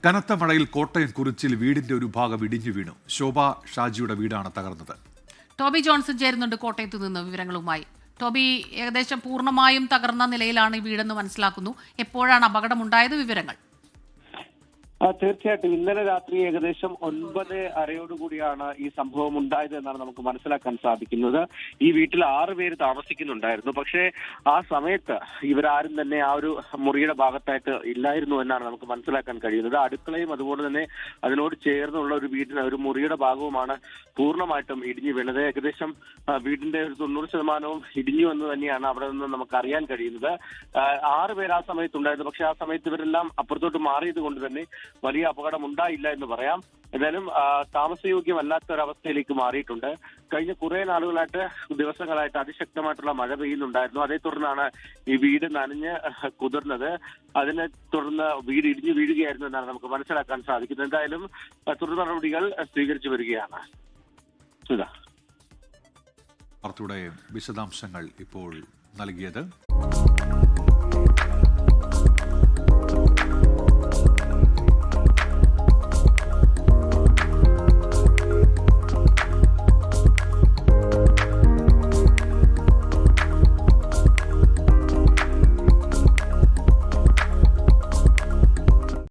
കനത്ത മഴയിൽ കോട്ടയം കുറിച്ചിൽ വീടിന്റെ ഒരു ഭാഗം ഇടിഞ്ഞു വീണു. ശോഭ ഷാജിയുടെ വീടാണ് തകർന്നത്. ടോബി ജോൺസൺ ചേരുന്നുണ്ട് കോട്ടയത്ത് നിന്ന് വിവരങ്ങളുമായി. ടോബി, ഏകദേശം പൂർണ്ണമായും തകർന്ന നിലയിലാണ് ഈ വീടെന്ന് മനസ്സിലാക്കുന്നു. എപ്പോഴാണ് അപകടമുണ്ടായത്? വിവരങ്ങൾ. തീർച്ചയായിട്ടും ഇന്നലെ രാത്രി ഏകദേശം 9:30 ഈ സംഭവം ഉണ്ടായത് എന്നാണ് നമുക്ക് മനസ്സിലാക്കാൻ സാധിക്കുന്നത്. ഈ വീട്ടിൽ 6 പേര് താമസിക്കുന്നുണ്ടായിരുന്നു. പക്ഷേ ആ സമയത്ത് ഇവരാരും തന്നെ ആ ഒരു മുറിയുടെ ഭാഗത്തായിട്ട് ഇല്ലായിരുന്നു എന്നാണ് നമുക്ക് മനസ്സിലാക്കാൻ കഴിയുന്നത്. അടുക്കളയും അതുപോലെ തന്നെ അതിനോട് ചേർന്നുള്ള ഒരു മുറിയുടെ ഭാഗവുമാണ് പൂർണ്ണമായിട്ടും ഇടിഞ്ഞു വീണത്. ഏകദേശം വീടിന്റെ ഒരു 90% ഇടിഞ്ഞു എന്ന് തന്നെയാണ് അവിടെ നിന്ന് നമുക്ക് അറിയാൻ കഴിയുന്നത്. 6 പേര് ആ സമയത്തുണ്ടായിരുന്നു. പക്ഷെ ആ സമയത്ത് ഇവരെല്ലാം അപ്പുറത്തോട്ട് മാറിയത് കൊണ്ട് തന്നെ വലിയ അപകടം ഉണ്ടായില്ല എന്ന് പറയാം. എന്തായാലും താമസയോഗ്യമല്ലാത്ത ഒരവസ്ഥയിലേക്ക് മാറിയിട്ടുണ്ട്. കഴിഞ്ഞ കുറെ ദിവസങ്ങളായിട്ട് അതിശക്തമായിട്ടുള്ള മഴ പെയ്യുന്നുണ്ടായിരുന്നു. അതേ തുടർന്നാണ് ഈ വീട് നനഞ്ഞ് കുതിർന്നത്. അതിനെ തുടർന്ന് വീട് ഇടിഞ്ഞു വീഴുകയായിരുന്നു എന്നാണ് നമുക്ക് മനസ്സിലാക്കാൻ സാധിക്കുന്നത്. എന്തായാലും തുടർ നടപടികൾ സ്വീകരിച്ചു വരികയാണ്. വാർത്തയുടെ വിശദാംശങ്ങൾ ഇപ്പോൾ നൽകിയത്